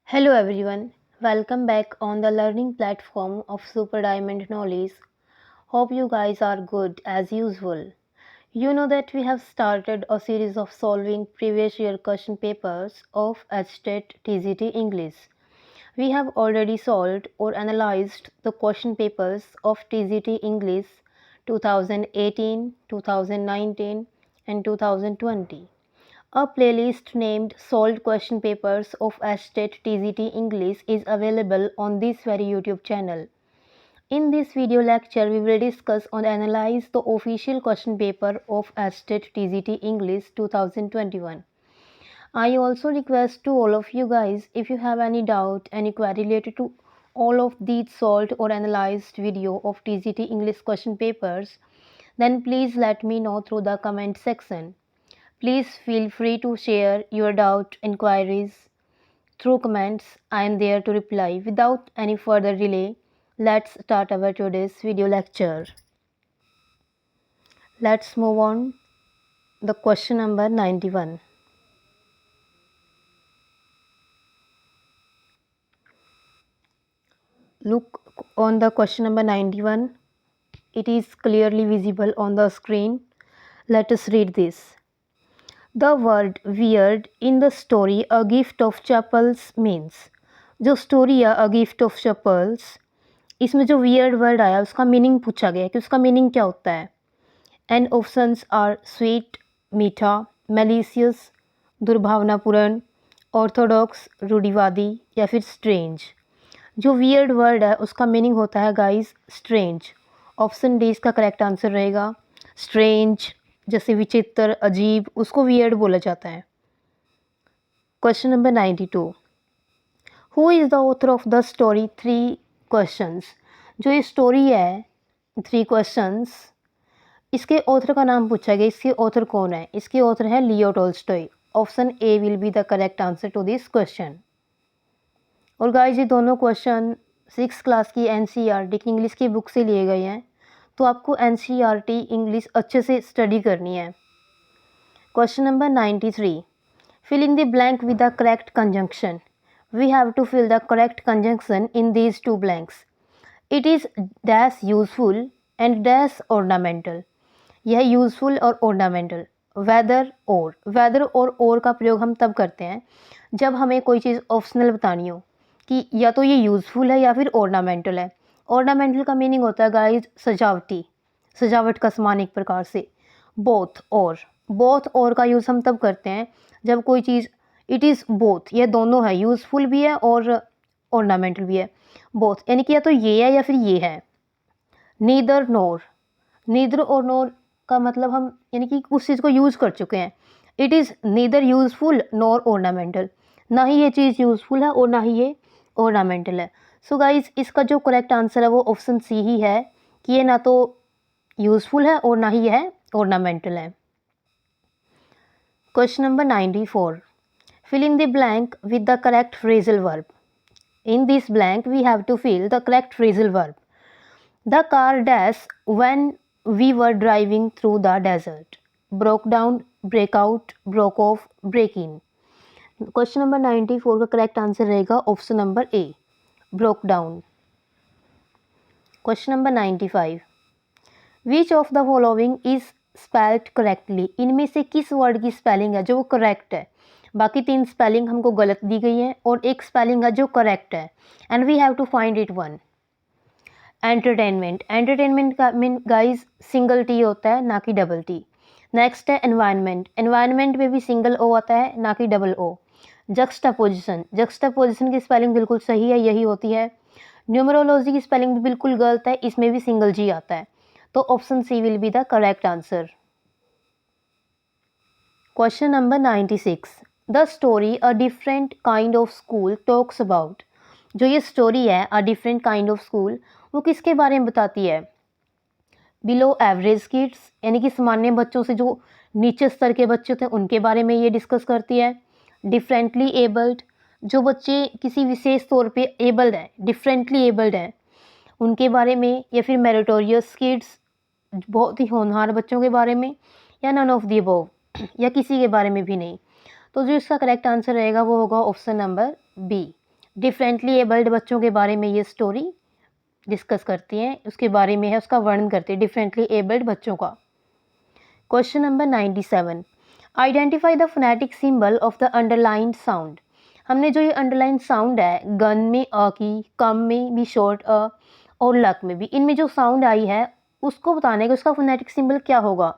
Hello everyone, welcome back on the learning platform of Super Diamond Knowledge. Hope you guys are good as usual. You know that we have started a series of solving previous year question papers of HTET TGT English. We have already solved or analyzed the question papers of TGT English 2018, 2019 and 2020. A playlist named Solved Question Papers of HTET TGT English is available on this very YouTube channel. In this video lecture, we will discuss and analyze the official question paper of HTET TGT English 2021. I also request to all of you guys, if you have any doubt, any query related to all of these solved or analyzed video of TGT English question papers, then please let me know through the comment section. Please feel free to share your doubt inquiries through comments. I am there to reply. Without any further delay, let's start our today's video lecture. Let's move on the question number 91. Look on the question number 91. It is clearly visible on the screen. Let us read this. The word weird in the story A Gift of Chapels means. जो story है A Gift of Chapels, इसमें जो weird word आया उसका meaning पूछा गया कि उसका मीनिंग क्या होता है. एंड ऑप्शंस आर स्वीट मीठा, मेलिशियस दुर्भावनापूर्ण, ऑर्थोडॉक्स रूढ़िवादी या फिर स्ट्रेंज. जो वियर्ड वर्ड है उसका मीनिंग होता है गाइस स्ट्रेंज. ऑप्शन डी इसका करेक्ट आंसर रहेगा. स्ट्रेंज जैसे विचित्र, अजीब, उसको वियर्ड बोला जाता है. Question number 92. Who is the author of the story three questions. जो ये स्टोरी है थ्री क्वेश्चंस, इसके ऑथर का नाम पूछा गया. इसके ऑथर कौन है? इसके ऑथर है Leo Tolstoy. Option A will be the correct answer to this question. और गाइस ये दोनों क्वेश्चन 6th क्लास की एनसीईआरटी की इंग्लिश की बुक से लिए गए हैं, तो आपको एनसीईआरटी इंग्लिश अच्छे से स्टडी करनी है. Question number 93. Fill in the blank with the correct conjunction. We have to fill the correct conjunction in these two blanks. It is dash useful and dash ornamental. यह useful और ornamental. Weather और का प्रयोग हम तब करते हैं जब हमें कोई चीज़ ऑप्शनल बतानी हो कि या तो ये यूज़फुल है या फिर ornamental है. ornamental का मीनिंग होता है गाइज सजावटी, सजावट का सामान एक प्रकार से. बोथ और का यूज़ हम तब करते हैं जब कोई चीज़ इट इज़ बोथ, ये दोनों है, यूज़फुल भी है और ऑर्नामेंटल भी है. बोथ यानी कि या तो ये है या फिर ये है. नीदर और नोर का मतलब हम यानी कि उस चीज़ को यूज़ कर चुके हैं. It is neither useful nor ornamental. ना ही ये चीज़ यूज़फुल है और ना ही ये ऑर्नामेंटल है. सो गाइज इसका जो करेक्ट आंसर है वो ऑप्शन सी ही है कि ये ना तो यूज़फुल है और ना ही यह ऑर्नामेंटल है. Question number 94. Fill in the blank with the correct phrasal verb. In this blank, we have to fill the correct phrasal verb. The car dash when we were driving through the desert. Broke down, break out, broke off, break in. Question number 94 का correct answer रहेगा option number A. Broke down. Question number 95. Which of the following is spelled correctly? इनमें से किस word की spelling है जो correct है? बाकी तीन स्पेलिंग हमको गलत दी गई हैं और एक स्पेलिंग है जो करेक्ट है. And we have to find it one. Entertainment का मीन गाइज सिंगल टी होता है ना कि डबल टी. नेक्स्ट है एनवायरनमेंट में भी सिंगल ओ आता है ना कि डबल ओ. जक्स्टापोजिशन की स्पेलिंग बिल्कुल सही है, यही होती है. न्यूमरोलॉजी की स्पेलिंग भी बिल्कुल गलत है, इसमें भी सिंगल जी आता है. तो option C will be the correct answer. Question number 96. The story a different kind of school talks about. जो ये स्टोरी है a different kind of school, वो किसके बारे में बताती है? बिलो एवरेज किड्स यानी कि सामान्य बच्चों से जो नीचे स्तर के बच्चे थे उनके बारे में ये डिस्कस करती है. डिफरेंटली एबल्ड, जो बच्चे किसी विशेष तौर पे एबल्ड हैं, डिफरेंटली एबल्ड हैं, उनके बारे में. या फिर मेरिटोरियस किड्स, बहुत ही होनहार बच्चों के बारे में. या नन ऑफ द अबव, या किसी के बारे में भी नहीं. तो जो इसका करेक्ट आंसर रहेगा वो होगा option number B. Differently abled बच्चों के बारे में ये स्टोरी डिस्कस करती हैं, उसके बारे में है, उसका वर्णन करते हैं डिफरेंटली एबल्ड बच्चों का। Question number 97, identify the phonetic symbol of the underlined sound. हमने जो ये अंडरलाइन साउंड है, गन में अ की, कम में भी शॉर्ट अ और लक में भी, इनमें जो साउंड आई है उसको बताने का उसका फोनेटिक सिंबल क्या होगा।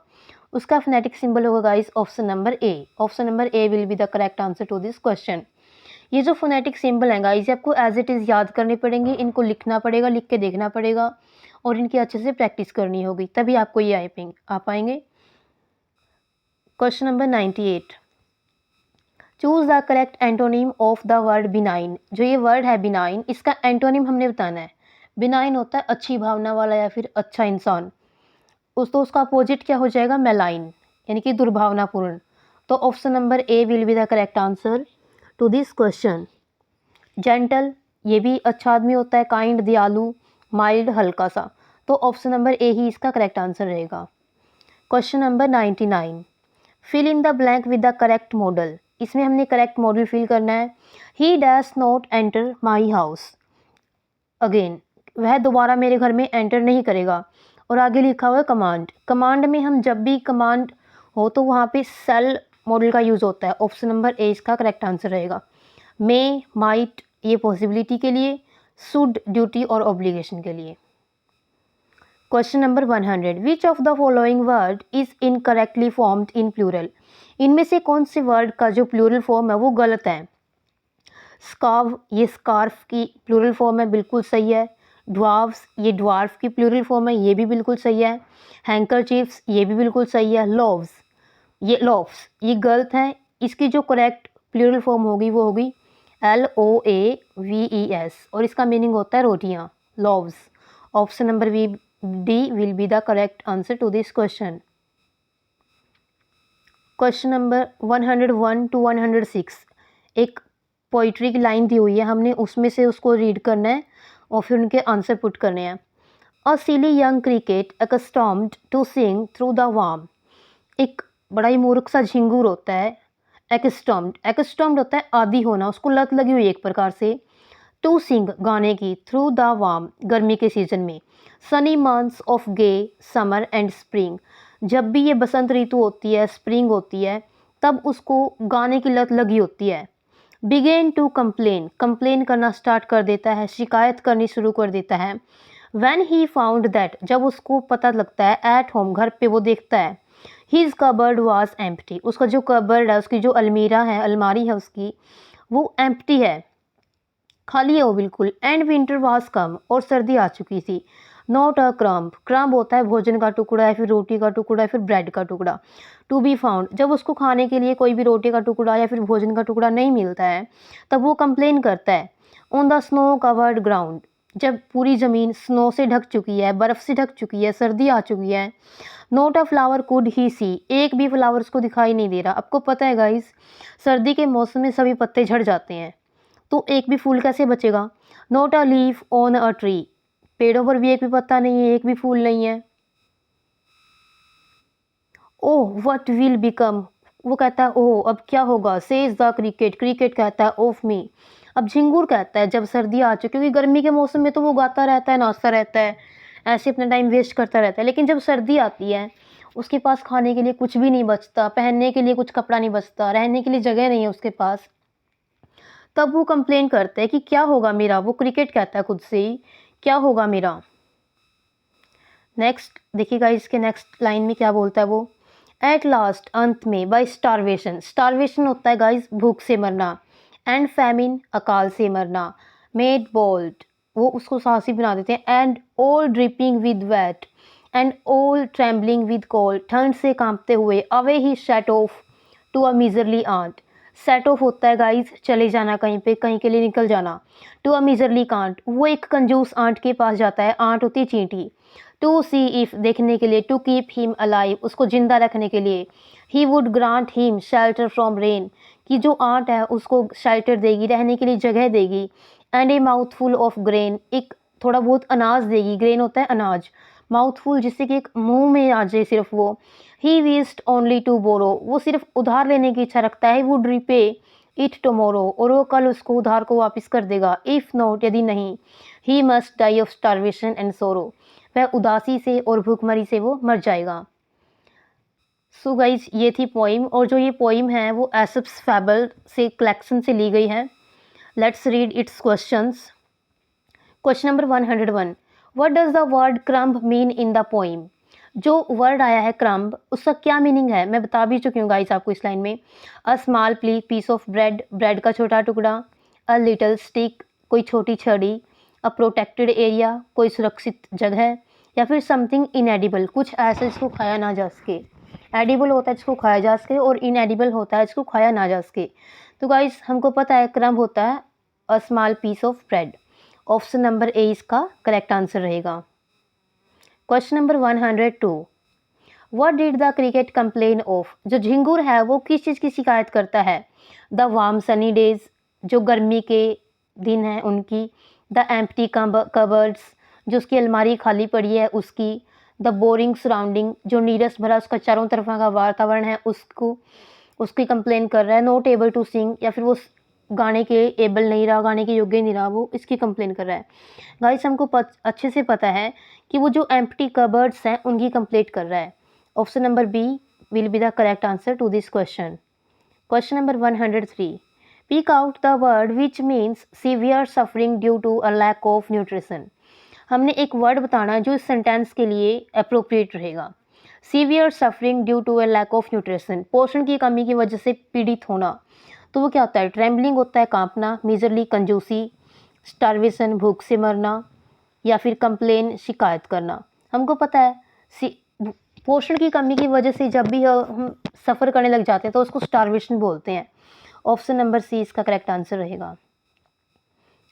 उसका फोनेटिक सिंबल होगा guys option number A. Option number A will be the correct answer to this question. ये जो फोनेटिक सिंबल हैं गाइस, आपको एज इट इज़ याद करने पड़ेंगे, इनको लिखना पड़ेगा, लिख के देखना पड़ेगा और इनकी अच्छे से प्रैक्टिस करनी होगी, तभी आपको ये आ पाएंगे। Question number 98, choose the correct antonym of the word benign. जो ये वर्ड है बिनाइन, इसका एंटोनिम हमने बताना है। बिनाइन होता है अच्छी भावना वाला या फिर अच्छा इंसान, तो उसका अपोजिट क्या हो जाएगा, मेलाइन, यानी कि दुर्भावनापूर्ण। तो option number A will be the correct answer to this question. Gentle, ये भी अच्छा आदमी होता है, काइंड, दयालु, माइल्ड, हल्का सा। तो ऑप्शन नंबर ए ही इसका करेक्ट आंसर रहेगा। Question number 99, fill in the blank with the correct modal. इसमें हमने करेक्ट मॉडल फिल करना है। He dash not enter my house again, वह दोबारा मेरे घर में एंटर नहीं करेगा। और आगे लिखा हुआ है कमांड। कमांड में हम जब भी कमांड हो तो वहाँ पे सेल मॉडल का यूज़ होता है। ऑप्शन नंबर ए इसका करेक्ट आंसर रहेगा। मे, माइट, ये पॉसिबिलिटी के लिए, शुड ड्यूटी और ऑब्लिगेशन के लिए। Question number 100, which of the following word is incorrectly formed in plural. इनमें से कौन से वर्ड का जो प्लूरल फॉर्म है वो गलत है। स्कार्व, ये स्कार्फ की प्लूरल फॉर्म है, बिल्कुल सही है। ड्वार्फ्स, ये ड्वार्फ की प्लूरल फॉर्म है, ये भी बिल्कुल सही है। हैंकरचीफ्स, ये भी बिल्कुल सही है। लॉफ्स ये गलत है। इसकी जो करेक्ट प्लूरल फॉर्म होगी वो होगी LOAVES और इसका मीनिंग होता है रोटियाँ, loaves. Option number D will be the correct answer to this question. Question number 101 to 106, एक पोइट्री की लाइन दी हुई है, हमने उसमें से उसको रीड करना है और फिर उनके आंसर पुट करने हैं। A silly young cricket accustomed to sing through the warm. एक बड़ा ही मूर्ख सा झिंगूर होता है। एक्स्टॉम्ड होता है आदी होना, उसको लत लगी हुई एक प्रकार से। टू सिंग गाने की, थ्रू द वार्म गर्मी के सीजन में। Sunny months of the summer and spring, जब भी ये बसंत ऋतु होती है, स्प्रिंग होती है, तब उसको गाने की लत लगी होती है। बिगेन टू कंप्लेन करना स्टार्ट कर देता है, शिकायत करनी शुरू कर देता है। व्हेन ही फाउंड दैट, जब उसको पता लगता है, एट होम घर पे वो देखता है, हिज कबर्ड वाज एम्प्टी, उसका जो कबर्ड है, उसकी जो अलमीरा है, अलमारी है उसकी, वो एम्प्टी है, खाली है वो बिल्कुल। एंड विंटर वाज कम, और सर्दी आ चुकी थी। नॉट अ क्रम्ब होता है भोजन का टुकड़ा या फिर रोटी का टुकड़ा या फिर ब्रेड का टुकड़ा। टू बी फाउंड, जब उसको खाने के लिए कोई भी रोटी का टुकड़ा या फिर भोजन का टुकड़ा नहीं मिलता है तब वो कंप्लेन करता है। On the snow covered ground, जब पूरी ज़मीन स्नो से ढक चुकी है, बर्फ़ से ढक चुकी है, सर्दी आ चुकी है। Not a flower could he see, एक भी फ्लावर्स को दिखाई नहीं दे रहा। आपको पता है गाइस, सर्दी के मौसम में सभी पत्ते झड़ जाते हैं, तो एक भी फूल कैसे बचेगा। Note a leaf on a tree, पेड़ों पर भी एक भी पत्ता नहीं है, एक भी फूल नहीं है। ओह व्हाट विल बिकम, वो कहता है ओह अब क्या होगा। सेज द क्रिकेट कहता है ऑफ मी। अब झिंगूर कहता है जब सर्दी आ चुकी, क्योंकि गर्मी के मौसम में तो वो गाता रहता है, नाचता रहता है, ऐसे अपना टाइम वेस्ट करता रहता है, लेकिन जब सर्दी आती है उसके पास खाने के लिए कुछ भी नहीं बचता, पहनने के लिए कुछ कपड़ा नहीं बचता, रहने के लिए जगह नहीं है उसके पास, तब वो कंप्लेन करता है कि क्या होगा मेरा। वो क्रिकेट कहता है खुद से ही, क्या होगा मेरा। नेक्स्ट देखिएगा, इसके नेक्स्ट लाइन में क्या बोलता है वो। एट लास्ट, अंत में, बाय स्टारवेशन, स्टारवेशन होता है गाइस भूख से मरना। एंड फैमिन, अकाल से मरना। मेड बोल्ड, वो उसको साहसी बना देते हैं। And all dripping with wet, and all trembling with cold, ठंड से कांपते हुए। Away he set off to a miserly aunt, set off होता है गाइस चले जाना, कहीं पे कहीं के लिए निकल जाना। टू अ मिजरली कांट, वो एक कंजूस आंट के पास जाता है, आंट होती है चींटी। टू सी इफ, देखने के लिए। टू कीप हिम अलाइव, उसको जिंदा रखने के लिए। He would grant him shelter from rain, कि जो आंट है उसको शेल्टर देगी, रहने के लिए जगह देगी। And A mouthful of grain, एक थोड़ा बहुत अनाज देगी, ग्रेन होता है अनाज, माउथफुल जिससे कि एक मुंह में आ जाए सिर्फ वो। He wished only to borrow, वो सिर्फ उधार लेने की इच्छा रखता है। वुड रिपे इट टुमारो, और वो कल उसको उधार को वापस कर देगा। इफ़ नॉट, यदि नहीं, he must die of starvation and sorrow, वह उदासी से और भूखमरी से वो मर जाएगा। सो गाइज ये थी पोइम, और जो ये पोइम है वो एसप्स फैबल से कलेक्शन से ली गई है। Let's read it's questions. Question number 101, what does the word crumb mean in the poem? जो वर्ड आया है क्रम्ब, उसका क्या मीनिंग है मैं बता भी चुकी हूँ गाइस आपको इस लाइन में। A small piece of bread, bread का छोटा टुकड़ा। अ लिटिल स्टिक, कोई छोटी छड़ी। अ प्रोटेक्टेड एरिया, कोई सुरक्षित जगह। या फिर समथिंग इनएडिबल, कुछ ऐसा जिसको खाया ना जा सके। एडिबल होता है जिसको खाया जा सके, और इनएडिबल होता है जिसको खाया ना जा सके। तो गाइस हमको पता है क्रम्ब होता है a small piece of bread. Option number A इसका करेक्ट आंसर रहेगा। Question number 102, what did the cricket complain of? जो झिंगुर है वो किस चीज़ की शिकायत करता है? द वार्म सनी डेज, जो गर्मी के दिन हैं उनकी। द एम्प्टी कबर्ड्स, जो उसकी अलमारी खाली पड़ी है उसकी। द बोरिंग सराउंडिंग, जो नीरस भरा उसका चारों तरफ का वातावरण है उसको, उसकी कंप्लेन कर रहा है। नॉट एबल टू सिंग, या फिर वो गाने के एबल नहीं रहा, गाने के योग्य नहीं रहा, वो इसकी कंप्लेन कर रहा है। गाइस हमको अच्छे से पता है कि वो जो एम्प्टी कबर्ड्स हैं उनकी कंप्लीट कर रहा है। Option number B will be the correct answer to this question. Question number 103, pick out the word which means severe suffering due to a lack of nutrition. हमने एक वर्ड बताना है जो इस सेंटेंस के लिए अप्रोप्रिएट रहेगा। Severe suffering due to a lack of nutrition, पोषण की कमी की वजह से पीड़ित होना। तो वो क्या होता है? ट्रेम्बलिंग होता है, कांपना। मीजरली कंजूसी। स्टारवेशन, भूख से मरना। या फिर कंप्लेन, शिकायत करना। हमको पता है पोषण की कमी की वजह से जब भी हम सफ़र करने लग जाते हैं तो उसको स्टारवेशन बोलते हैं। ऑप्शन नंबर सी इसका करेक्ट आंसर रहेगा।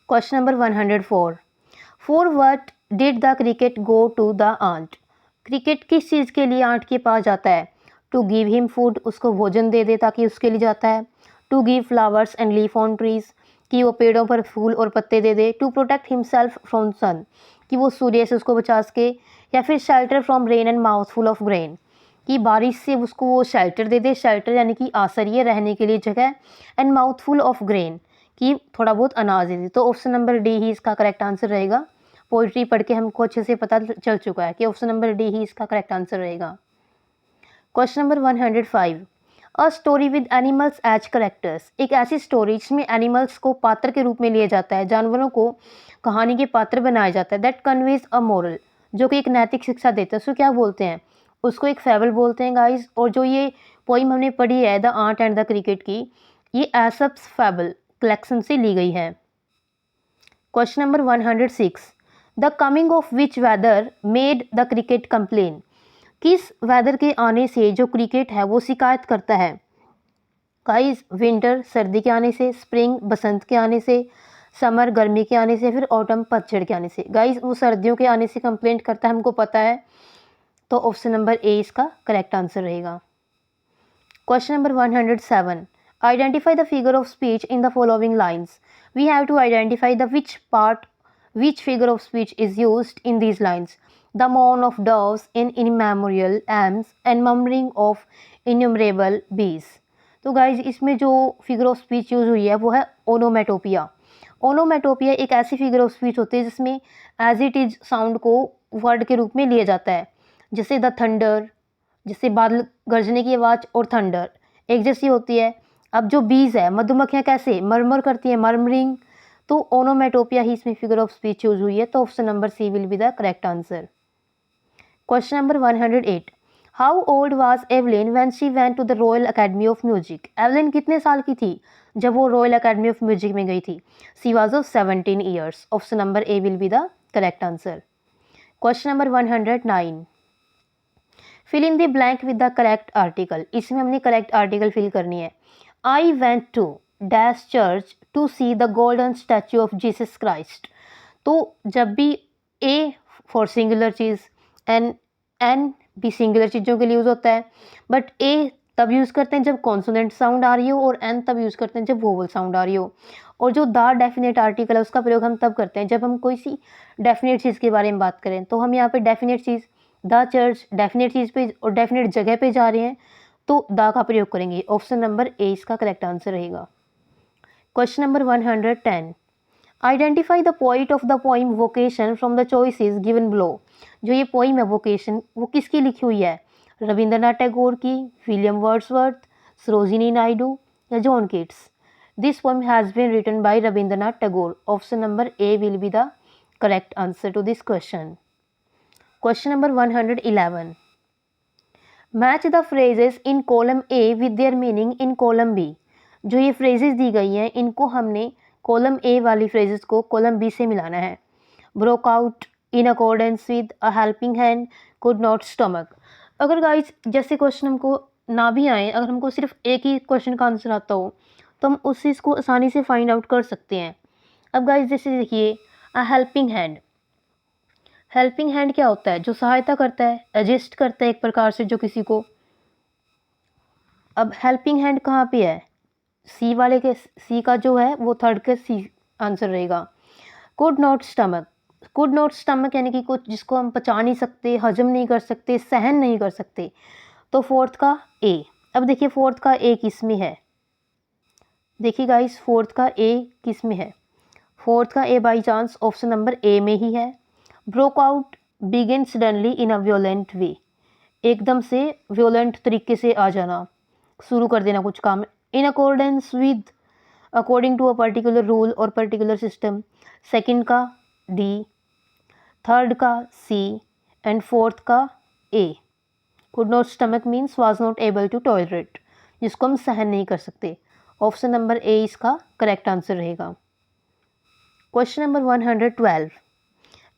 Question number 104, for what did the cricket go to the ant? Cricket किस चीज़ के लिए आंट के पास जाता है? टू गिव हिम फूड, उसको भोजन दे दे ताकि उसके लिए जाता है। To give flowers and leaf on trees, कि वो पेड़ों पर फूल और पत्ते दे दे। To protect himself from sun, कि वो सूर्य से उसको बचा सके। या फिर shelter from rain and mouthful of grain, कि बारिश से उसको वो शेल्टर दे दे। शेल्टर यानी कि आश्रय, रहने के लिए जगह। एंड माउथफुल ऑफ ग्रेन, कि थोड़ा बहुत अनाज दे दे। तो ऑप्शन नंबर डी ही इसका करेक्ट आंसर रहेगा। पोइट्री पढ़ के हमको अच्छे से पता चल चुका है कि ऑप्शन नंबर डी ही इसका करेक्ट आंसर रहेगा। Question number 105, a story with animals as characters. एक ऐसी स्टोरी जिसमें एनिमल्स को पात्र के रूप में लिया जाता है, जानवरों को कहानी के पात्र बनाया जाता है। दैट कन्वेज अ मोरल, जो कि एक नैतिक शिक्षा देता है, उसको क्या बोलते हैं? उसको एक फेबल बोलते हैं गाइस। और जो ये पोइम हमने पढ़ी है the ant and the cricket की, ये एसप्स फेबल कलेक्शन से ली गई है। Question number 106, the coming of which weather made the cricket complain? किस वेदर के आने से जो क्रिकेट है वो शिकायत करता है? गाइस विंटर, सर्दी के आने से। स्प्रिंग, बसंत के आने से। समर, गर्मी के आने से। फिर ऑटम, पतझड़ के आने से। गाइस वो सर्दियों के आने से कंप्लेंट करता है, हमको पता है। तो ऑप्शन नंबर ए इसका करेक्ट आंसर रहेगा। Question number 107, identify the figure of speech in the following lines. We have to identify the which figure of speech is used in these lines. The moan of doves in immemorial elms and murmuring of innumerable bees. तो guys इसमें जो figure of speech use हुई है वो है onomatopoeia. Onomatopoeia एक ऐसी figure of speech होती है जिसमें एज इट इज साउंड को वर्ड के रूप में लिया जाता है। जैसे द थंडर, जिससे बादल गरजने की आवाज़ और थंडर एक जैसी होती है। अब जो बीज है, मधुमक्खियाँ कैसे मरमर करती हैं, मर्मरिंग। तो ओनोमेटोपिया ही इसमें फिगर ऑफ स्पीच यूज हुई है। तो option number C will be the correct answer. Question number 108, how old was Evelyn when she went to the Royal Academy of Music? Evelyn कितने साल की थी जब वो रॉयल अकेडमी ऑफ म्यूजिक में गई थी? She was of 17 years. Option number A will be the correct answer. Question number 109, fill in the blank with the correct article. इसमें हमने करेक्ट आर्टिकल फिल करनी है। I went to dash church to see the golden statue of Jesus Christ. तो जब भी A for singular चीज़, an भी singular चीज़ों के लिए यूज़ होता है, बट ए तब यूज़ करते हैं जब कॉन्सोनेंट साउंड आ रही हो, और एन तब यूज़ करते हैं जब वोवल साउंड आ रही हो। और जो द डेफिनेट आर्टिकल है उसका प्रयोग हम तब करते हैं जब हम कोई सी डेफिनेट चीज़ के बारे में बात करें। तो हम यहाँ पे डेफिनेट चीज़, द चर्च डेफिनेट चीज़ पे और डेफिनेट जगह पे जा रहे हैं, तो द का प्रयोग करेंगे। ऑप्शन नंबर ए इसका करेक्ट आंसर रहेगा। Question number 110, identify the poet of the poem vocation from the choices given below. जो ये पोइम है वोकेशन, वो किसकी लिखी हुई है? रविंद्रनाथ टैगोर की, विलियम वर्ड्सवर्थ, सरोजिनी नायडू या John Keats? This poem has been written by Rabindranath Tagore. Option number A will be the correct answer to this question. Question number 111, match the phrases in column A with their meaning in column B. जो ये phrases दी गई हैं, इनको हमने column A वाली phrases को column B से मिलाना है। Broke out, in accordance with, a helping hand, could not stomach. अगर गाइस जैसे क्वेश्चन हमको ना भी आए, अगर हमको सिर्फ एक ही क्वेश्चन का आंसर आता हो तो हम उस चीज़ को आसानी से फाइंड आउट कर सकते हैं। अब गाइस जैसे देखिए, a helping hand, helping hand क्या होता है? जो सहायता करता है, एडजस्ट करता है एक प्रकार से जो किसी को। अब हेल्पिंग हैंड कहाँ पे है? सी वाले के, सी का जो है वो थर्ड के सी आंसर रहेगा। Could not stomach, could not stomach यानी कि कुछ जिसको हम पचा नहीं सकते, हजम नहीं कर सकते, सहन नहीं कर सकते, तो फोर्थ का ए। अब देखिए फोर्थ का ए किस में है? देखिए गाइस फोर्थ का ए किस में है? फोर्थ का A by chance option number A में ही है। Broke out, begin suddenly in a violent way, एकदम से वियोलेंट तरीके से आ जाना, शुरू कर देना कुछ काम। In accordance with, according to a particular rule और पर्टिकुलर सिस्टम, सेकंड का डी, थर्ड का सी एंड फोर्थ का A. Could not stomach means was not able to tolerate, जिसको हम सहन नहीं कर सकते। ऑप्शन नंबर ए इसका करेक्ट आंसर रहेगा। Question number 112,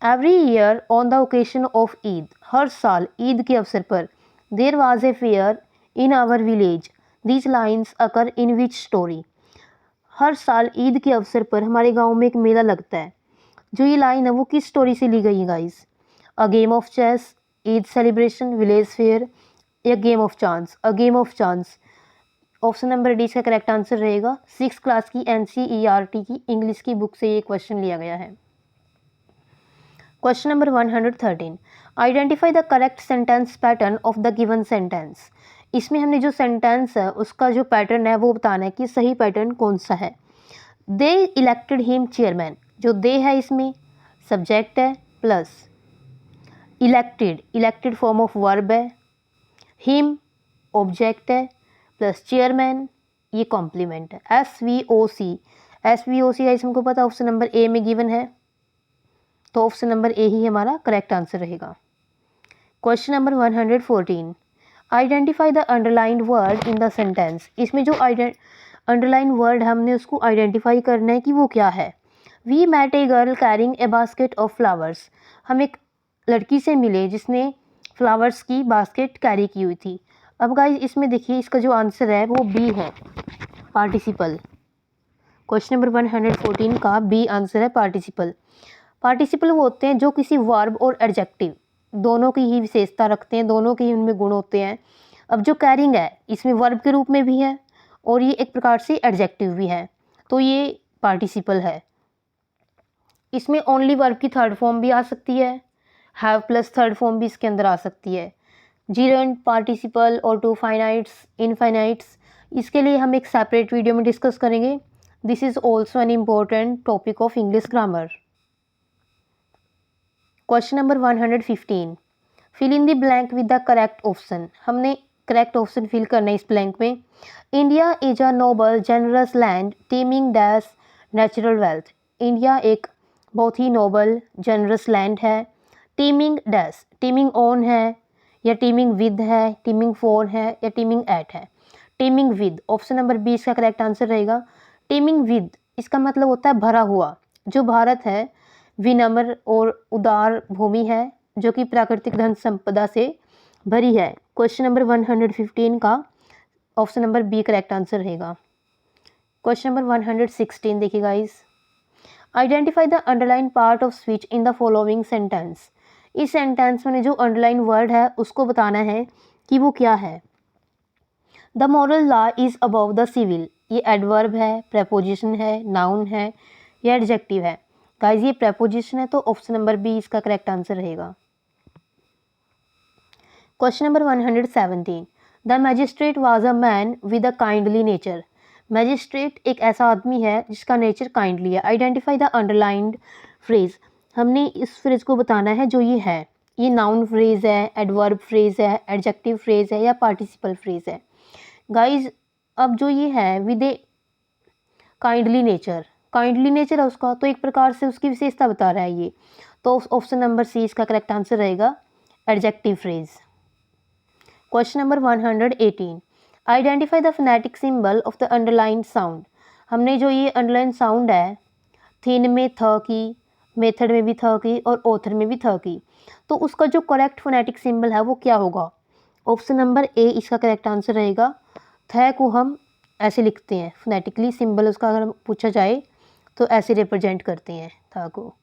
every year on the occasion of Eid, हर साल ईद के अवसर पर, there was a fair in our village, these lines occur in which story. हर साल ईद के अवसर पर हमारे गांव में एक मेला लगता है। जो ये लाइन है वो किस स्टोरी से ली गई है guys? A game of chess, Eid celebration, village fair या game of chance? A game of chance. Option number D इसका करेक्ट आंसर रहेगा। 6th क्लास की NCERT की इंग्लिश की बुक से ये क्वेश्चन लिया गया है। Question number 113, identify the correct sentence pattern of the given sentence. इसमें हमने जो सेंटेंस है उसका जो पैटर्न है वो बताना है कि सही पैटर्न कौन सा है। दे इलेक्टेड हिम चेयरमैन, जो दे है इसमें सब्जेक्ट है plus elected, elected form of verb है, हिम ऑब्जेक्ट है प्लस चेयरमैन ये कॉम्प्लीमेंट है। SVOC, SVOC है हमको पता ऑप्शन नंबर ए में गिवन है, तो ऑप्शन नंबर ए ही हमारा करेक्ट आंसर रहेगा। Question number 114, identify the underlined word in the sentence. इसमें जो अंडरलाइन वर्ड हमने उसको आइडेंटिफाई करना है कि वो क्या है। We met a girl carrying a basket of flowers, हम एक लड़की से मिले जिसने फ्लावर्स की बास्केट कैरी की हुई थी। अब गाइस इसमें देखिए इसका जो आंसर है वो बी है, पार्टिसिपल। क्वेश्चन नंबर 114 का बी आंसर है पार्टिसिपल। पार्टिसिपल वो होते हैं जो किसी वर्ब और एडजेक्टिव दोनों की ही विशेषता रखते हैं, दोनों के ही उनमें गुण होते हैं। अब जो कैरिंग है इसमें वर्ब के रूप में भी है और ये एक प्रकार से एडजेक्टिव भी है, तो ये पार्टिसिपल है। इसमें ओनली वर्ब की थर्ड फॉर्म भी आ सकती है, हैव प्लस थर्ड फॉर्म भी इसके अंदर आ सकती है। जीरेंट, पार्टिसिपल और टू फाइनाइट्स, इनफाइनाइट्स, इसके लिए हम एक सेपरेट वीडियो में डिस्कस करेंगे। This is also an important topic of English grammar. Question number 115, fill in the blank with the correct option. हमने करेक्ट ऑप्शन फिल करना है इस ब्लैंक में। India is a noble generous land teeming dash natural wealth. India एक बहुत ही noble generous land है। Teeming dash, teeming on है या टीमिंग विद है, टीमिंग फॉर है या टीमिंग एट है? Teeming with, option number B इसका करेक्ट आंसर रहेगा। टीमिंग विद इसका मतलब होता है भरा हुआ। जो भारत है विनम्र और उदार भूमि है जो कि प्राकृतिक धन संपदा से भरी है। क्वेश्चन नंबर 115 का option number B correct answer रहेगा। क्वेश्चन नंबर 116 देखिए guys, identify the underline part of speech in the following sentence. इस सेंटेंस में जो अंडरलाइन वर्ड है उसको बताना है कि वो क्या है। The moral law is above the civil, ये एडवर्ब है, प्रेपोजिशन है, नाउन है या एडजेक्टिव है? गाइस ये प्रेपोजिशन है, तो ऑप्शन नंबर बी इसका करेक्ट आंसर रहेगा। Question number 117, the magistrate was a man with a kindly nature. Magistrate एक ऐसा आदमी है जिसका नेचर काइंडली है। आइडेंटिफाई द अंडरलाइंड फ्रेज, हमने इस फ्रेज को बताना है जो ये है। ये नाउन फ्रेज है, एडवर्ब फ्रेज है, एडजेक्टिव फ्रेज है या पार्टिसिपल फ्रेज है। गाइज अब जो ये है with A kindly nature, kindly nature है उसका, तो एक प्रकार से उसकी विशेषता बता रहा है ये। तो ऑप्शन नंबर सी इसका करेक्ट आंसर रहेगा, adjective phrase. Question number 118, identify the phonetic symbol of the underline sound. हमने जो ये अंडरलाइन साउंड है, थिन में थ की, मेथड में भी थ की और ऑथर में भी थ की, तो उसका जो करेक्ट फोनेटिक सिंबल है वो क्या होगा? ऑप्शन नंबर ए इसका करेक्ट आंसर रहेगा। थ को हम ऐसे लिखते हैं फोनेटिकली, सिंबल उसका अगर पूछा जाए तो ऐसे रिप्रेजेंट करते हैं थ को।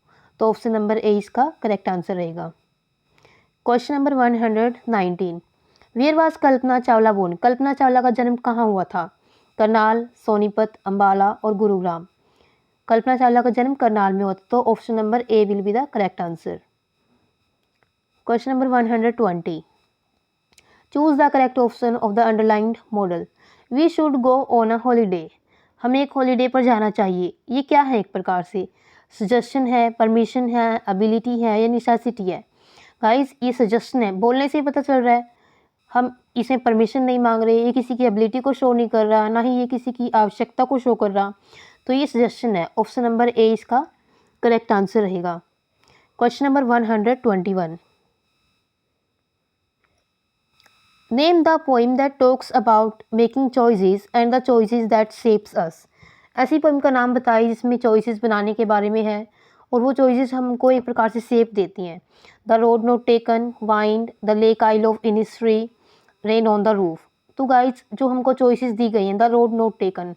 तो ऑप्शन नंबर ए इसका करेक्ट आंसर रहेगा। Question number 119, where was Kalpana Chawla born. Kalpana Chawla का जन्म कहाँ हुआ था? करनाल, सोनीपत, अंबाला और गुरुग्राम। कल्पना चावला का जन्म करनाल में हुआ था, तो option number A will be the correct answer. Question number 120, choose the correct option of the underlined modal. We should go on a holiday, हमें एक हॉलीडे पर जाना चाहिए। ये क्या है? एक प्रकार से सजेशन है, परमिशन है, एबिलिटी है या नेसेसिटी है? गाइस ये सजेशन है, बोलने से ही पता चल रहा है। हम इसमें परमिशन नहीं मांग रहे, ये किसी की एबिलिटी को शो नहीं कर रहा, ना ही ये किसी की आवश्यकता को शो कर रहा, तो ये सजेशन है। ऑप्शन नंबर ए इसका करेक्ट आंसर रहेगा। Question number 121, name the poem that talks about making choices and the choices that shapes us. ऐसी पोइम का नाम बताइए जिसमें चॉइसेस बनाने के बारे में है और वो चॉइसेस हमको एक प्रकार से शेप देती हैं। The road not taken, wind, the lake isle of Innisfree, rain on the roof. तो गाइज जो हमको चॉइसेस दी गई हैं, the road not taken,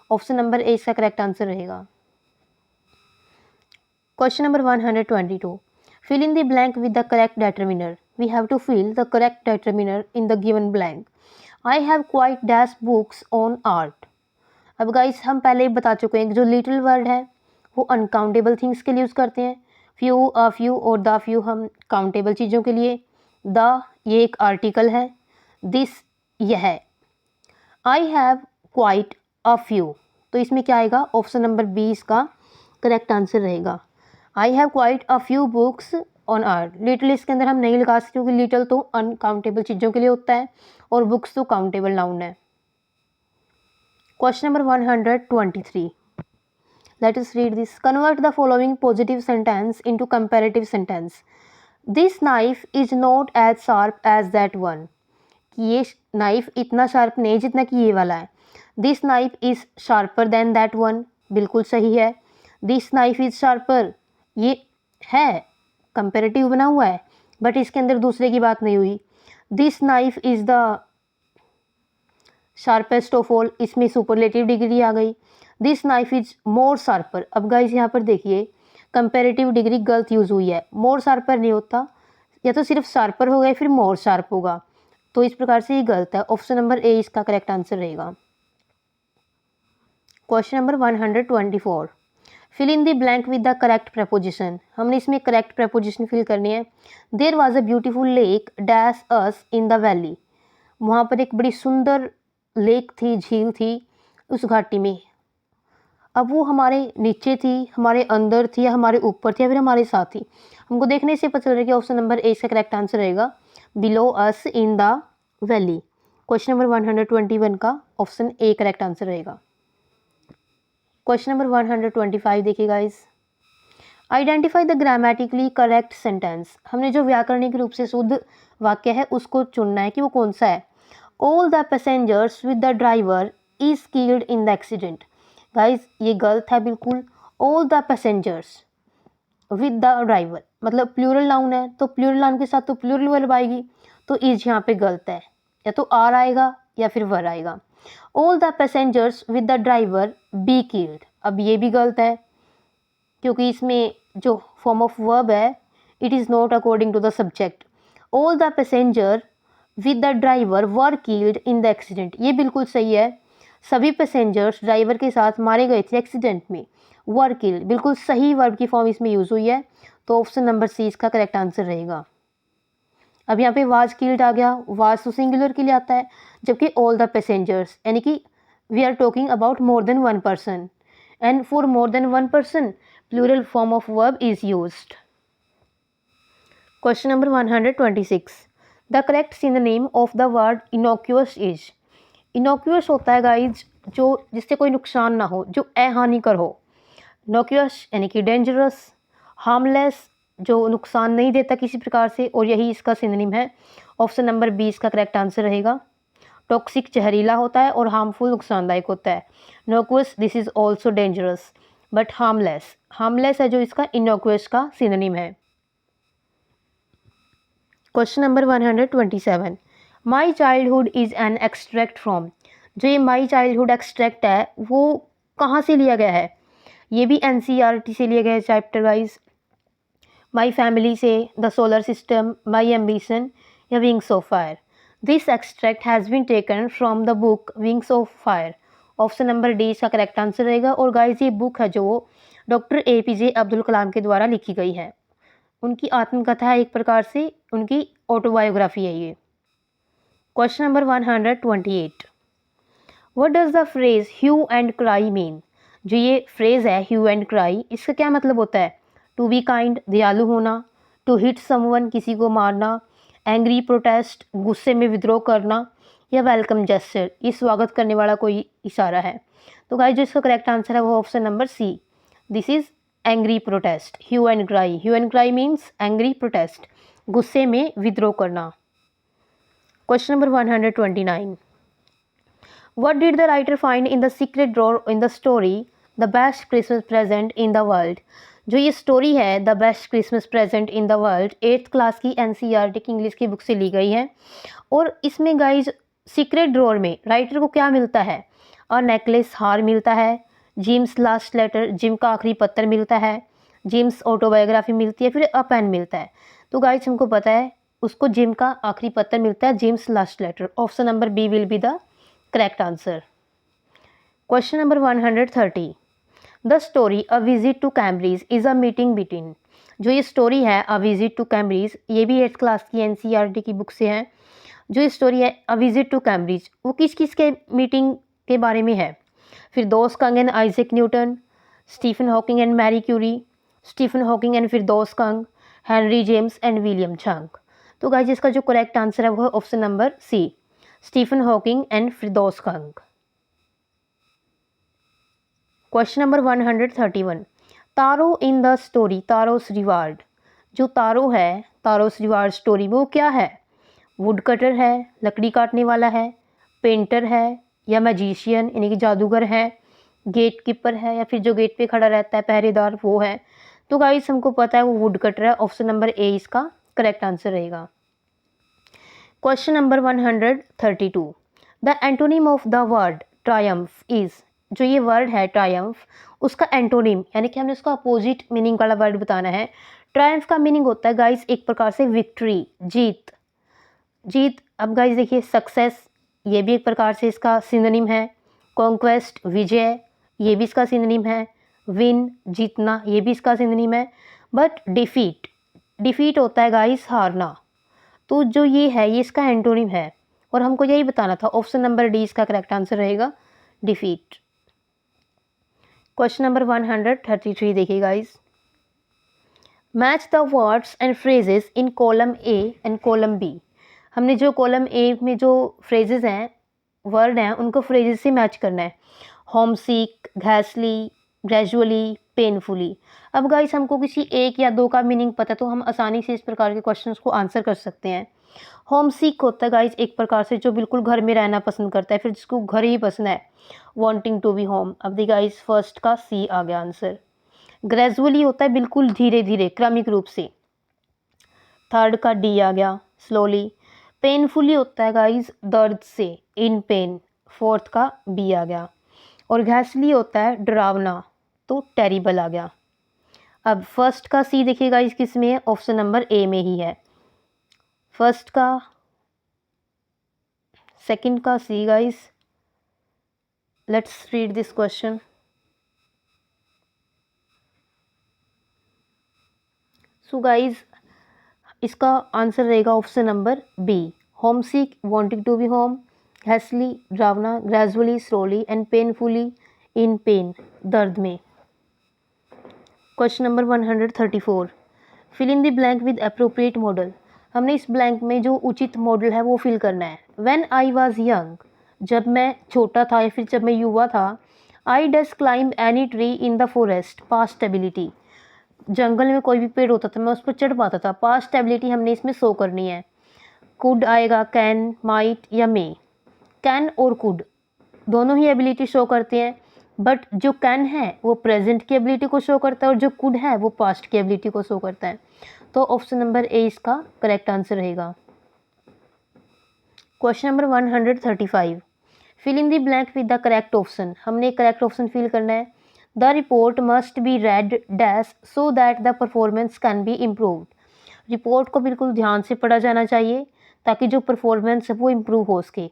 option number A इसका करेक्ट आंसर रहेगा। Question number 122, fill in the blank with the correct determiner. We have to fill the correct determiner in the given blank. I have quite dash books on art. अब guys हम पहले ही बता चुके हैं कि जो little word है वो अनकाउंटेबल थिंग्स के लिए यूज़ करते हैं। फ्यू, अ फ्यू और द फ्यू हम काउंटेबल चीज़ों के लिए। द ये एक आर्टिकल है, दिस यह है। I have quite a few, तो इसमें क्या आएगा? ऑप्शन नंबर बी इसका करेक्ट आंसर रहेगा। I have quite a few books on art. Little इसके अंदर हम नहीं लगा सकते क्योंकि लिटिल तो अनकाउंटेबल चीज़ों के लिए होता है और बुक्स तो काउंटेबल नाउन है। Question number 123, let us read this. Convert the following positive sentence into comparative sentence. This knife is not as sharp as that one. ये नाइफ इतना शार्प नहीं जितना कि ये वाला है। This knife is sharper than that one, बिल्कुल सही है। दिस नाइफ इज शार्पर, ये है कंपेरेटिव बना हुआ है बट इसके अंदर दूसरे की बात नहीं हुई। This knife is the sharpest of all, इसमें सुपरलेटिव डिग्री आ गई। This knife is more sharper. अब गाइस यहाँ पर देखिए कंपेरेटिव डिग्री गलत यूज हुई है, मोर शार्पर नहीं होता, या तो सिर्फ शार्पर होगा या फिर मोर शार्प होगा, तो इस प्रकार से ये गलत है। ऑप्शन नंबर ए इसका करेक्ट आंसर रहेगा। Question number 124, fill in the blank with the correct preposition. हमने इसमें करेक्ट प्रपोजिशन फिल करनी है। There was a beautiful lake dash us in the valley. वहाँ पर एक बड़ी सुंदर लेक थी, झील थी उस घाटी में। अब वो हमारे नीचे थी, हमारे अंदर थी या हमारे ऊपर थी या फिर हमारे साथ थी, हमको देखने से पता चल रहा है कि ऑप्शन नंबर ए इसका करेक्ट आंसर रहेगा, below us in the valley. Question number 121 का ऑप्शन ए करेक्ट आंसर रहेगा। क्वेश्चन नंबर 125 देखिए guys, identify the grammatically correct sentence. हमने जो व्याकरणिक रूप से शुद्ध वाक्य है उसको चुनना है कि वो कौन सा है। All the passengers with the driver is killed in the accident. Guys ये गलत है बिल्कुल। All the passengers with the driver मतलब प्लूरल नाउन है, तो प्लूरल नाउन के साथ तो प्लूरल वर्ब आएगी, तो इज यहाँ पे गलत है, या तो आर आएगा या फिर वर आएगा। All the passengers with the driver be killed, अब ये भी गलत है क्योंकि इसमें जो फॉर्म ऑफ वर्ब है it is not according to the subject. All the passenger with the driver were killed in the accident, ये बिल्कुल सही है। सभी पैसेंजर्स ड्राइवर के साथ मारे गए थे एक्सीडेंट में। वर किल्ड बिल्कुल सही वर्ब की फॉर्म इसमें यूज़ हुई है, तो ऑप्शन नंबर सी इसका करेक्ट आंसर रहेगा। अब यहाँ पे वाज किल्ड आ गया, वाज तो सिंगुलर के लिए आता है, जबकि ऑल द पैसेंजर्स यानी कि we are talking about more than one person, and for more than one person plural form of verb is used. Question number 126. The correct synonym of the word innocuous is. Innocuous होता है guys जो जिससे कोई नुकसान ना हो, जो अहानिकर हो. Innocuous यानी कि डेंजरस. हार्मलेस जो नुकसान नहीं देता किसी प्रकार से, और यही इसका सिनोनिम है. ऑप्शन नंबर बी इसका करेक्ट आंसर रहेगा. टॉक्सिक जहरीला होता है और हार्मफुल नुकसानदायक होता है. Innocuous this is also dangerous, but harmless. Harmless है जो इसका इनोकुअस का सिनोनिम है. Question number 127. My childhood is an extract from. जो ये माई चाइल्डहुड एक्सट्रैक्ट है वो कहाँ से लिया गया है? ये भी NCERT से लिया गया है चैप्टर वाइज. माई फैमिली से, the solar system, my ambition या wings of fire. This extract has been taken from the book wings of fire. Option number D इसका करेक्ट आंसर रहेगा. और गाइस ये बुक है जो डॉक्टर APJ अब्दुल कलाम के द्वारा लिखी गई है. उनकी आत्मकथा है, एक प्रकार से उनकी ऑटोबायोग्राफी है ये. Question number 128. What does the phrase hue and cry mean. जो ये फ्रेज है ह्यू एंड क्राई, इसका क्या मतलब होता है? टू बी काइंड दयालु होना, टू हिट समवन किसी को मारना, एंग्री प्रोटेस्ट गुस्से में विद्रोह करना, या वेलकम जेस्चर ये स्वागत करने वाला कोई इशारा है. तो गाइस जो इसका करेक्ट आंसर है वो option number C. This is angry protest. Hue and cry. Hue and cry means angry protest, गुस्से में विद्रोह करना. Question number 129. What did the writer find in the secret drawer in the story The Best Christmas Present in the World? जो ये story है the best Christmas present in the world 8th class की NCERT की English की book से ली गई है. और इसमें गाइज सीक्रेट ड्रॉर में राइटर को क्या मिलता है? और नेकलेस हार मिलता है, जिम्स लास्ट लेटर जिम का आखिरी पत्र मिलता है, जिम्स ऑटोबायोग्राफी मिलती है, फिर अ पेन मिलता है. तो गाइज हमको पता है उसको जिम का आखिरी पत्र मिलता है, Jim's last letter. Option number B will be the correct answer. Question number 130. The story a visit to Cambridge is a meeting between. जो ये स्टोरी है अ विजिट टू कैम्ब्रिज, ये भी 8th क्लास की NCERT की बुक से है. जो ये स्टोरी है अ विजिट टू कैम्ब्रिज वो किस किस के मीटिंग के बारे में है? Firdaus Kanga and Isaac Newton, Stephen Hawking and Marie Curie, Stephen Hawking and Firdaus Kanga, Henry James and William Chung. तो गाइस इसका जो करेक्ट आंसर है वो है option number C, Stephen Hawking and Firdaus Kanga. Question number 131. Taro in the story Taro's reward. जो Taro है तारोस reward story में वो क्या है? वुड कटर है, लकड़ी काटने वाला है, पेंटर है, या मैजिशियन यानी कि जादूगर है, गेट कीपर है, या फिर जो गेट पे खड़ा रहता है पहरेदार वो है. तो गाइस हमको पता है वो वुड कटर है. ऑप्शन नंबर ए इसका करेक्ट आंसर रहेगा. Question number 132. The antonym of the word Triumph is. जो ये वर्ड है ट्रायम्फ उसका एंटोनिम यानी कि हमने उसका अपोजिट मीनिंग वाला वर्ड बताना है. ट्रायम्फ का मीनिंग होता है गाइस एक प्रकार से विक्ट्री, जीत. जीत. अब गाइस देखिए सक्सेस ये भी एक प्रकार से इसका सिनोनिम है. कॉन्क्वेस्ट विजय ये भी इसका सिनोनिम है. विन जीतना ये भी इसका सिनोनिम है. बट डिफीट, डिफीट होता है गाइस हारना. तो जो ये है ये इसका एंटोनिम है और हमको यही बताना था. ऑप्शन नंबर डी इसका करेक्ट आंसर रहेगा, डिफीट. क्वेश्चन नंबर 133 देखिए guys. Match the words and phrases in column A and column B. हमने जो कॉलम ए में जो फ्रेजेस हैं वर्ड हैं उनको फ्रेजेस से मैच करना है. होम सीक, घैसली, ग्रेजुअली, पेनफुली. अब गाइस हमको किसी एक या दो का मीनिंग पता तो हम आसानी से इस प्रकार के क्वेश्चंस को आंसर कर सकते हैं. होम सीक होता है गाइस एक प्रकार से जो बिल्कुल घर में रहना पसंद करता है, फिर जिसको घर ही पसंद है, वांटिंग टू बी होम. अब दी गाइस फर्स्ट का सी आ गया आंसर. ग्रेजुअली होता है बिल्कुल धीरे धीरे क्रमिक रूप से, थर्ड का डी आ गया, स्लोली. पेनफुली होता है गाइस दर्द से, इन पेन, फोर्थ का बी आ गया. और घैसली होता है डरावना, तो टेरिबल आ गया. अब फर्स्ट का सी देखिए गाइस किस में है? ऑप्शन नंबर ए में ही है. फर्स्ट का, सेकंड का C guys. Let's read this question. So guys इसका आंसर रहेगा option number B, home sick, wanting to be home, ghastly डरावना, gradually slowly and painfully in pain दर्द में। Question number 134, fill in the blank with appropriate modal. हमने इस blank में जो उचित मॉडल है वो फिल करना है। व्हेन आई वाज यंग, जब मैं छोटा था या फिर जब मैं युवा था। I dash climb any tree in the forest, past ability, जंगल में कोई भी पेड़ होता था मैं उस पर चढ़ पाता था। पास्ट एबिलिटी हमने इसमें शो करनी है। कुड आएगा, कैन, माइट या मे। कैन और कुड दोनों ही एबिलिटी शो करते हैं, बट जो कैन है वो प्रेजेंट की एबिलिटी को शो करता है और जो कुड है वो पास्ट की एबिलिटी को शो करता है। तो ऑप्शन नंबर ए इसका करेक्ट आंसर रहेगा। Question number 135, fill in the blank with the correct option. हमने करेक्ट ऑप्शन फिल करना है। The report must be read dash so that the performance can be improved. Report को बिल्कुल ध्यान से पढ़ा जाना चाहिए ताकि जो परफॉर्मेंस है वो इम्प्रूव हो सके।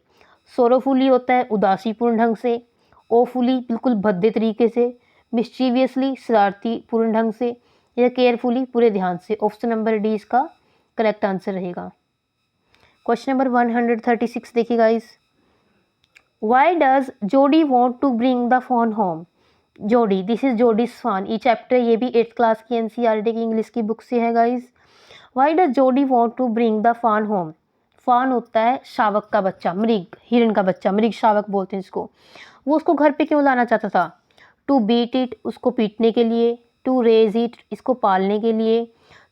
सोरोफुली होता है उदासीपूर्ण ढंग से, ओफुली बिल्कुल भद्दे तरीके से, मिस्चीवियसली शरारती पूर्ण ढंग से, या केयरफुली पूरे ध्यान से। ऑप्शन नंबर डी इसका करेक्ट आंसर रहेगा। क्वेश्चन नंबर 136 देखिए guys, why does Jody want to bring the fawn home. Jody, this is Jody's fawn. ये चैप्टर ये भी 8th क्लास की एनसीईआरटी की इंग्लिश की बुक से है guys. Why does Jody want to bring the फान होम। फान होता है शावक का बच्चा, मृग, हिरण का बच्चा, मृग शावक बोलते हैं इसको। वो उसको घर पे क्यों लाना चाहता था। टू बीट इट, उसको पीटने के लिए। टू रेज इट, इसको पालने के लिए।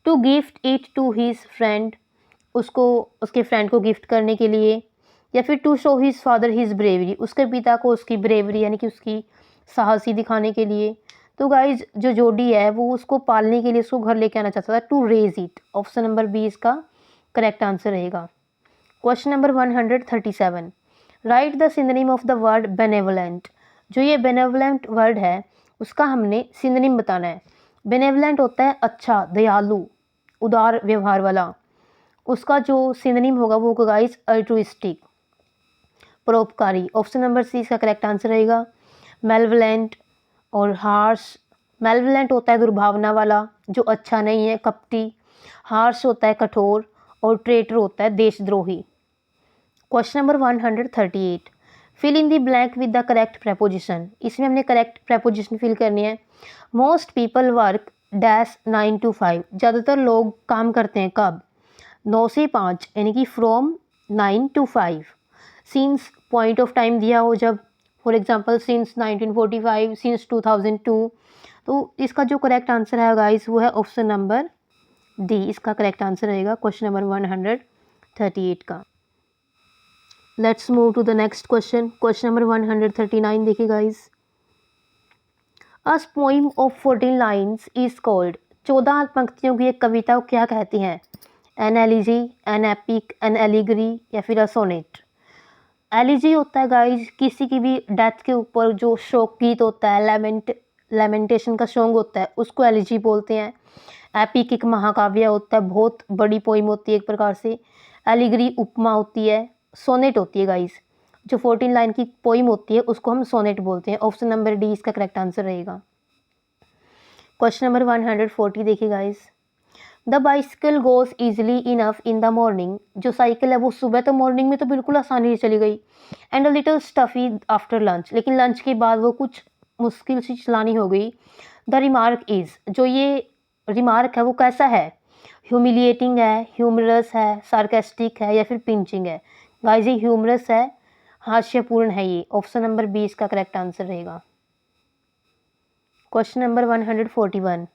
To gift it to his friend, उसको उसके फ्रेंड को गिफ्ट करने के लिए। या फिर to show his father his bravery, उसके पिता को उसकी ब्रेवरी यानी कि उसकी साहसी दिखाने के लिए। तो गाइज जो जोडी है वो उसको पालने के लिए उसको घर लेके आना चाहता था। To raise it, option number B इसका करेक्ट आंसर रहेगा। Question number 137, write the synonym of the word benevolent. जो ये बेनेवलेंट वर्ड है उसका हमने सिनोनिम बताना है। बेनेवलेंट होता है अच्छा, दयालु, उदार व्यवहार वाला। उसका जो सिनोनिम होगा वो गाइस अल्ट्रुइस्टिक, परोपकारी। ऑप्शन नंबर सी इसका करेक्ट आंसर रहेगा। मेलवलेंट और हार्श, मेलवलेंट होता है दुर्भावना वाला, जो अच्छा नहीं है, कपटी। हार्श होता है कठोर, और ट्रेटर होता है देशद्रोही। Question number 138, fill in the blank with the correct preposition. इसमें हमने करेक्ट प्रेपोजिशन फिल करनी है। Most people work dash 9 to 5, ज़्यादातर लोग काम करते हैं कब, 9 से 5, यानी कि from 9 to 5। Since point of time दिया हो जब, फॉर एग्जांपल सिंस 1945, सिंस 2002। तो इसका जो करेक्ट आंसर है गाइस वो है ऑप्शन नंबर डी, इसका करेक्ट आंसर रहेगा क्वेश्चन नंबर 138 का। Let's move to the next question. Question number 139 देखिए guys, a poem of 14 lines is called. 14 पंक्तियों की एक कविता को क्या कहती हैं। An elegy, an epic, an allegory, या फिर अ सोनेट। एलिजी होता है गाइज किसी की भी डेथ के ऊपर जो शोक गीत होता है, लेमेंटेशन का सॉन्ग होता है, उसको एलिजी बोलते हैं। एपिक एक महाकाव्य होता है, बहुत बड़ी पोइम होती है एक प्रकार से। एलिगरी उपमा होती है। सोनेट होती है गाइज जो 14 लाइन की पोइम होती है उसको हम सोनेट बोलते हैं। ऑप्शन नंबर डी इसका करेक्ट आंसर रहेगा। क्वेश्चन नंबर 140 देखिए guys, the bicycle goes easily enough in the morning. जो साइकिल है वो सुबह तो मॉर्निंग में तो बिल्कुल आसानी से चली गई। And a little stuffy after lunch, लेकिन लंच के बाद वो कुछ मुश्किल से चलानी हो गई। द रिमार्क इज, जो ये रिमार्क है वो कैसा है, ह्यूमिलिएटिंग है, ह्यूमरस है, सार्केस्टिक है, या फिर पिंचिंग है। गाइज ये ह्यूमरस है, हास्यपूर्ण है ये। ऑप्शन नंबर बी इसका करेक्ट आंसर रहेगा। Question number 141,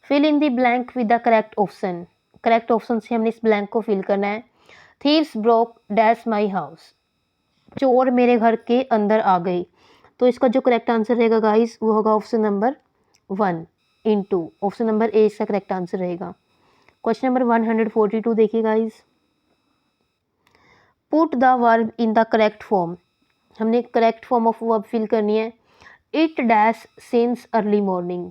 fill in the blank with the correct option. Correct option से हमने इस ब्लैंक को फिल करना है। Thieves broke dash my house, चोर मेरे घर के अंदर आ गई। तो इसका जो करेक्ट आंसर रहेगा गाइस वो होगा option number 1 in 2। Option number A इसका करेक्ट आंसर रहेगा। क्वेश्चन नंबर 142 देखिए guys, put the verb in the correct form. हमने correct form of verb fill करनी है। It dash since early morning,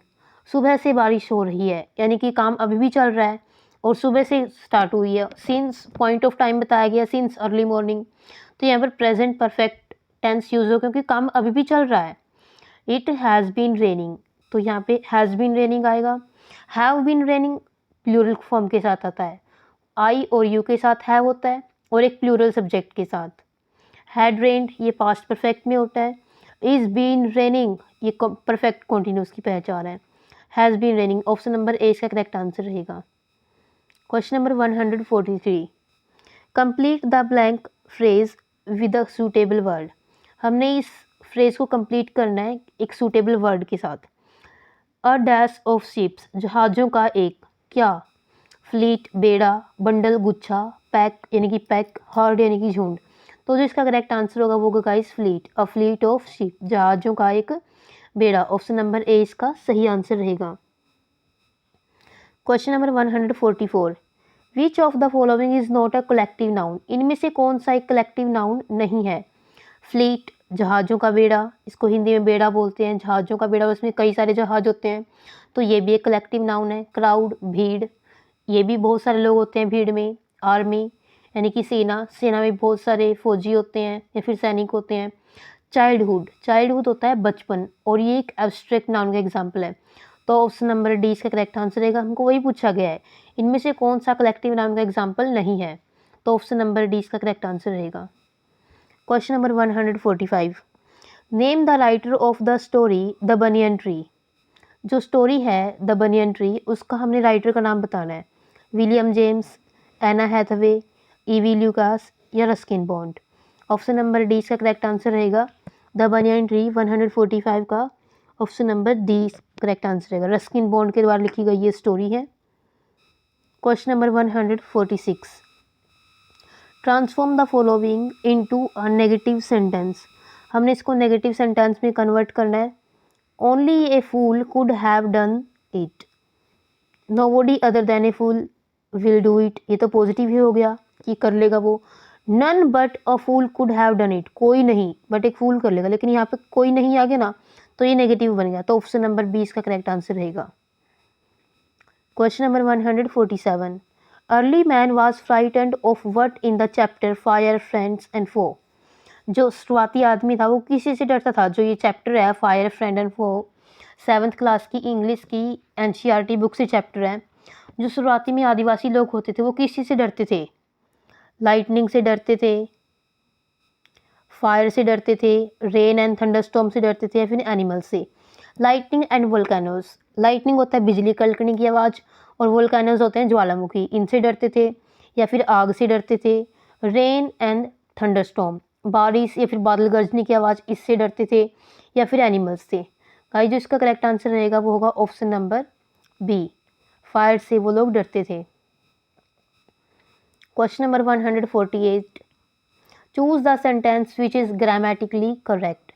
सुबह से बारिश हो रही है, यानी कि काम अभी भी चल रहा है और सुबह से स्टार्ट हुई है। सिंस पॉइंट ऑफ टाइम बताया गया, सिंस अर्ली मॉर्निंग, तो यहाँ पर प्रेजेंट परफेक्ट टेंस यूज हो क्योंकि काम अभी भी चल रहा है। इट हैज़ बीन रेनिंग, तो यहाँ पे हैज़ बीन रेनिंग आएगा। Have been raining plural form के साथ आता है, आई और यू के साथ हैव होता है और एक प्लूरल सब्जेक्ट के साथ। हैड रेन्ड ये पास्ट परफेक्ट में होता है। इज़ बीन रेनिंग ये परफेक्ट कॉन्टिन्यूस की पहचान है। Has been raining option number A इसका करेक्ट आंसर रहेगा। Question number 143 complete the blank phrase with a suitable word. हमने इस फ्रेज को कंप्लीट करना है एक सूटेबल वर्ड के साथ। अ डैश ऑफ शिप्स जहाज़ों का एक क्या, फ्लीट बेड़ा, बंडल गुच्छा, पैक यानी कि पैक, हर्ड यानी कि झुंड। तो जो इसका करेक्ट आंसर होगा वो होगा guys fleet, a fleet of ship जहाज़ों का एक बेड़ा। ऑप्शन नंबर ए इसका सही आंसर रहेगा। Question number 144 which of the following is not a collective noun. इनमें से कौन सा एक कलेक्टिव नाउन नहीं है। फ्लीट जहाज़ों का बेड़ा, इसको हिंदी में बेड़ा बोलते हैं, जहाज़ों का बेड़ा, उसमें कई सारे जहाज होते हैं तो ये भी एक कलेक्टिव नाउन है। क्राउड भीड़, ये भी बहुत सारे लोग होते हैं भीड़ में। आर्मी यानी कि सेना, सेना में बहुत सारे फौजी होते हैं या फिर सैनिक होते हैं। चाइल्डहुड, चाइल्डहुड होता है बचपन और ये एक एब्स्ट्रैक्ट नाउन का एग्जाम्पल है। तो ऑप्शन नंबर डी इसका करेक्ट आंसर रहेगा। हमको वही पूछा गया है इनमें से कौन सा कलेक्टिव नाउन का एग्जाम्पल नहीं है, तो ऑप्शन नंबर डी इसका करेक्ट आंसर रहेगा। Question number 145 name the writer of the story the banyan tree. जो स्टोरी है द बनियन ट्री उसका हमने राइटर का नाम बताना है। विलियम जेम्स, एना हैथवे, ईवी ल्यूकास या Ruskin bond. Option number D इसका करेक्ट आंसर रहेगा। द बनियन ट्री 145 का option number D correct answer रहेगा। रस्किन बॉन्ड के द्वारा लिखी गई ये स्टोरी है। Question number 146 transform the following into a negative sentence. हमने इसको नेगेटिव सेंटेंस में कन्वर्ट करना है। Only a fool could have done it, nobody other than a fool will do it, ये तो पॉजिटिव ही हो गया कि कर लेगा वो। None but a fool could have done it, कोई नहीं बट एक फूल कर लेगा, लेकिन यहाँ पे कोई नहीं आ गया ना तो ये नेगेटिव बन गया, तो ऑप्शन नंबर बी इसका करेक्ट आंसर रहेगा। Question number 147 early man was frightened of what in the chapter fire friends and foe. जो शुरुआती आदमी था वो किसी से डरता था। जो ये चैप्टर है fire friend and foe 7th class की इंग्लिश की एनसीईआरटी बुक से चैप्टर है। जो शुरुआती में आदिवासी लोग होते थे वो किस चीज़ से डरते थे। लाइटनिंग से डरते थे, फायर से डरते थे, रेन एंड थंडरस्टॉर्म से डरते थे या फिर एनिमल से। लाइटनिंग एंड वोल्केनोज, लाइटनिंग होता है बिजली कड़कने की आवाज़ और वोल्केनोज होते हैं ज्वालामुखी, इनसे डरते थे या फिर आग से डरते थे। रेन एंड थंडरस्टॉर्म बारिश या फिर बादल गरजने की आवाज़, इससे डरते थे या फिर एनिमल्स से। गाइस जो इसका करेक्ट आंसर रहेगा वो होगा ऑप्शन नंबर बी, फायर से वो लोग डरते थे। Question number 148 choose the sentence which is grammatically correct.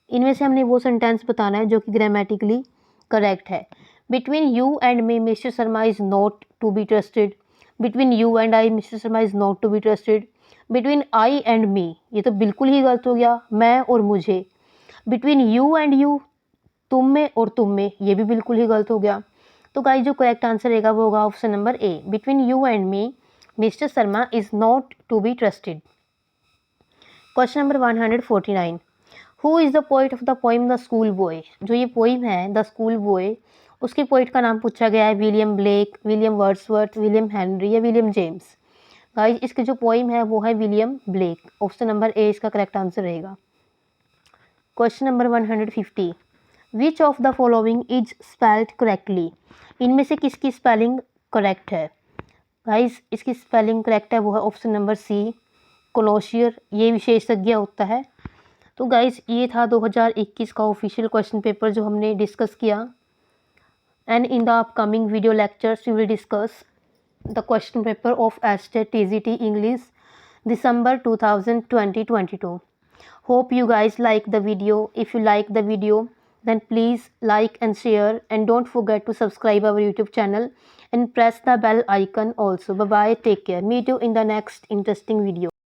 इनमें से हमने वो सेंटेंस बताना है जो कि ग्रामेटिकली करेक्ट है। Between you and me mister Sharma is not to be trusted. Between you and I mister Sharma is not to be trusted. Between I and me ये तो बिल्कुल ही गलत हो गया, मैं और मुझे। बिटवीन यू एंड यू तुम में और तुम में, ये भी बिल्कुल ही गलत हो गया। तो गाइस जो करेक्ट आंसर रहेगा वो होगा option number A, between you and me mister Sharma is not to be trusted. Question number 149 who is the poet of the poem the school boy. जो ये पोइम है द स्कूल बॉय उसके poet का नाम पूछा गया है। William Blake, William Wordsworth, William Henry या विलियम जेम्स। गाइस इसकी जो पोइम है वो है William Blake. Option number A इसका करेक्ट आंसर रहेगा। Question number 150 which of the following is spelled correctly. इनमें से किसकी स्पेलिंग करेक्ट है। गाइस इसकी स्पेलिंग करेक्ट है वो है ऑप्शन नंबर सी, कोलोशियर, ये विशेषज्ञ होता है। तो गाइस ये था 2021 का ऑफिशियल क्वेश्चन पेपर जो हमने डिस्कस किया। And in the upcoming video lectures we will discuss the question paper of state TGT English December 2022. Hope you guys like the video. If you like the video then please like and share and don't forget to subscribe our YouTube channel and press the bell icon also. Bye bye, take care, meet you in the next interesting video.